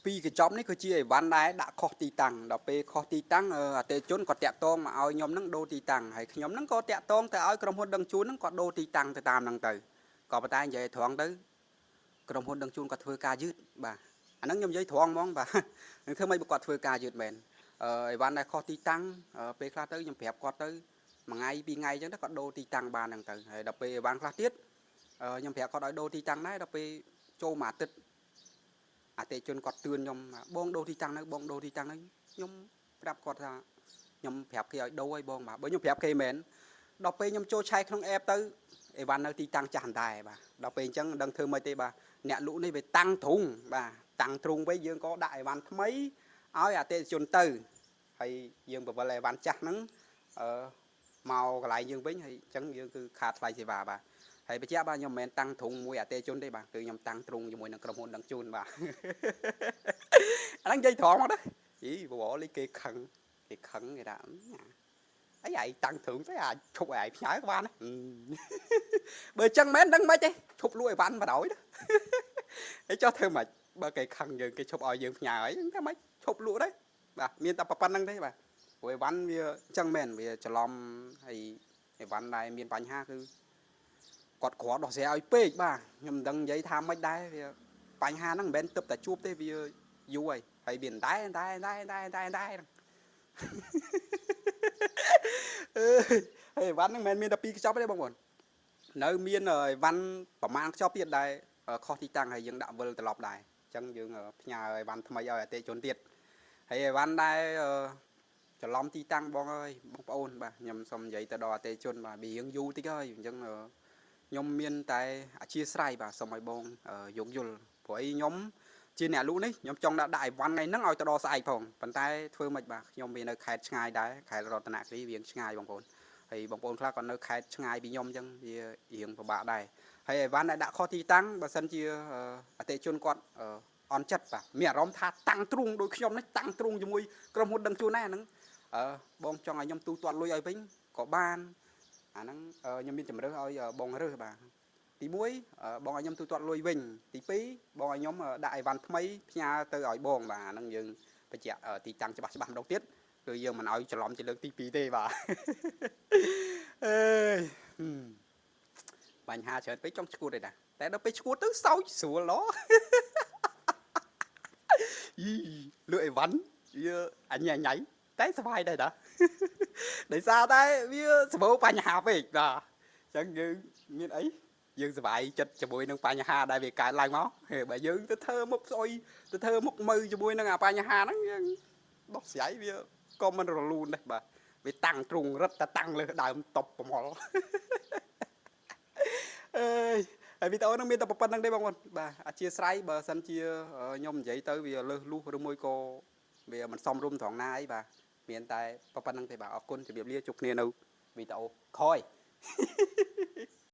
ពីកញ្ចប់នេះគឺជាអីវ៉ាន់ដែរដាក់ខុសទីតាំងដល់ពេលខុសទីតាំងអតិថិជនគាត់តាក់ទងមកឲ្យខ្ញុំហ្នឹងដូរទីតាំងហើយខ្ញុំហ្នឹងក៏តាក់ទងទៅឲ្យក្រុមហ៊ុនដឹងជូនហ្នឹងគាត់ដូរទីតាំងទៅតាមហ្នឹងទៅក៏ប៉ុន្តែនិយាយត្រង់ទៅក្រុមហ៊ុនដឹងជូនគាត់ធ្វើការយឺតបាទអាហ្នឹងខ្ញុំនិយាយត្រង់ហ្មងបាទនឹងធ្វើម៉េចបើគាត់ធ្វើការយឺតមែនអីវ៉ាន់ដែរខុសទីតាំងពេលខ្លះទៅខ្ញុំប្រាប់គាត់ទៅមួយថ្ងៃពីរថ្ងៃអញ្ចឹងទៅគាត់ដូរទីតាំងបានហ្នឹងទៅហើយដល់ពេលអីវ៉ាន់ខ្លះទៀតខ្ញុំប្រាប់គាត់ឲ្យដូរទីតាំងដែរដល់ពេលចូលមួយអាទិត្យអតិជនគាត់ទឿនខ្ញុំបងដូរទីតាំងនៅបងដូរទីតាំងហ្នឹងខ្ញុំប្រាប់គាត់ថាខ្ញុំប្រាប់គេឲ្យដូរឲ្យបងបាទបើខ្ញុំប្រាប់គេមែនដល់ពេលខ្ញុំចូលឆែកក្នុង app ទៅអីវ៉ាន់នៅទីតាំងចាស់ដែរបាទដល់ពេលអញ្ចឹងដឹងធ្វើម៉េចទេបាទអ្នកលក់នេះវាតាំងទ្រុងបាទតាំងទ្រុងវិញយើងក៏ដាក់អីវ៉ាន់ថ្មីឲ្យអតិជនទៅហើយយើងបវលអីវ៉ាន់ចាស់ហ្នឹងមកកន្លែងយើងវិញហើយអញ្ចឹងយើងគឺខាតថ្លៃសេវាបាទហើយបញ្ជាក់បាទខ្ញុំមិនមែនតាំងទ្រុងមួយអតិជនទេបាទគឺខ្ញុំតាំងទ្រុងជាមួយនឹងក្រុមហ៊ុនដឹងជូនបាទអាហ្នឹងនិយាយត្រង់មកណាអីបវរលេគេខឹងគេថាអីឯងតាំងទ្រុងទៅអាចឈប់ឯងផ្ញើក៏បានបើអញ្ចឹងមែនដឹងមិនទេឈប់លក់អីវ៉ាន់បណ្ដោយហើយចុះធ្វើម៉េចបើគេខឹងយើងគេឈប់ឲ្យយើងផ្ញើអីធ្វើម៉េចឈប់លក់ទេបាទមានតែប៉ុណ្្នឹងទេបាទព្រោះអីវ៉ាន់វាអញ្ចឹងមែនវាច្រឡំហើយអីវ៉ាន់ដែរមានបញ្ហាគឺគាត់គ្រាន់ដោះស្រាយឲ្យពេកបាទខ្ញុំមិនដឹងនិយាយថាម៉េចដែរវាបញ្ហាហ្នឹងមិនមែនទឹកតែជួបទេវាយូរហើយវាដែរហើយវ៉ាន់ហ្នឹងមិនមែនមានតែ2ខ្ចប់ទេបងប្អូននៅមានវ៉ាន់ប្រមាណខ្ចប់ទៀតដែរខុសទីតាំងហើយយើងដាក់វិលត្រឡប់ដែរអញ្ចឹងយើងផ្ញើវ៉ាន់ថ្មីឲ្យអតិថិជនទៀតហើយវ៉ាន់ដែរច្រឡំទីតាំងបងអើយបងប្អូនបាទខ្ញុំសូមនិយាយទៅដល់អតិថិជនបាទវារៀងយូរតិចហើយអញ្ចឹងខ្ញុំមានតែអធិស្ឋានបាទសូមឲ្យបងយោគយល់ព្រោះអីខ្ញុំជាអ្នកលក់នេះខ្ញុំចង់ដាក់អីវ៉ាន់ថ្ងៃហ្នឹងឲ្យទៅដល់ស្អែកផងប៉ុន្តែធ្វើមិនបាទខ្ញុំវានៅខេត្តឆ្ងាយដែរខេត្តរតនគិរីវាឆ្ងាយបងប្អូនហើយបងប្អូនខ្លះក៏នៅខេត្តឆ្ងាយពីខ្ញុំអញ្ចឹងវារៀងពិបាកដែរហើយអីវ៉ាន់ដែលដាក់ខុសទីតាំងបើសិនជាអតិថិជនគាត់អន់ចិត្តបាទមានអារម្មណ៍ថាតាំងទ្រូងដូចខ្ញុំនេះតាំងទ្រូងជាមួយក្រុមហ៊ុនដឹងជួនដែរហ្នឹងបងចង់ឲ្យខ្ញុំទូទាត់លុយឲ្យវិញក៏បានអាហ្នឹងខ្ញុំមានជំរឿសឲ្យបងរើសបាទទី1បងឲ្យខ្ញុំទូទាត់លុយវិញទី2បងឲ្យខ្ញុំដាក់អីវ៉ាន់ថ្មីផ្ញើទៅឲ្យបងបាទអាហ្នឹងយើងបញ្ជាក់ទីតាំងច្បាស់ម្ដងទៀតគឺយើងមិនឲ្យច្រឡំជាលើកទី2ទេបាទអើយបញ្ហាច្រើនពេកចង់ឈួតទេណាតែដល់ពេលឈួតទៅសោចស្រួលឡោយីលក់អីវ៉ាន់វាអញញ៉ៃតែសុបាយដែរតាដោយសារតែវាសម្បូរបញ្ហាពេកបាទអញ្ចឹងយើងមានអីយើងសុបាយចិត្តជាមួយនឹងបញ្ហាដែលវាកើតឡើងមកហើយបើយើងទៅធ្វើមុខស្អុយទៅធ្វើមុខមើជាមួយនឹងអាបញ្ហាហ្នឹងយើងដោះស្រាយវាក៏មិនរលូនដែរបាទវាតាំងទ្រុងរឹតតែតាំងលើដើមតប់ប្រមល់អើយហើយវីដេអូហ្នឹងមានតែប៉ុណ្្នឹងទេបងប្អូនបាទអធិស្ឋានបើសិនជាខ្ញុំនិយាយទៅវាលើសលុះឬមួយក៏វាមិនសមរម្យត្រង់ណាអីបាទមានតែប៉ុណ្្នឹងទេបាទអរគុណជម្រាបលាជួបគ្នានៅវីដេអូក្រោយ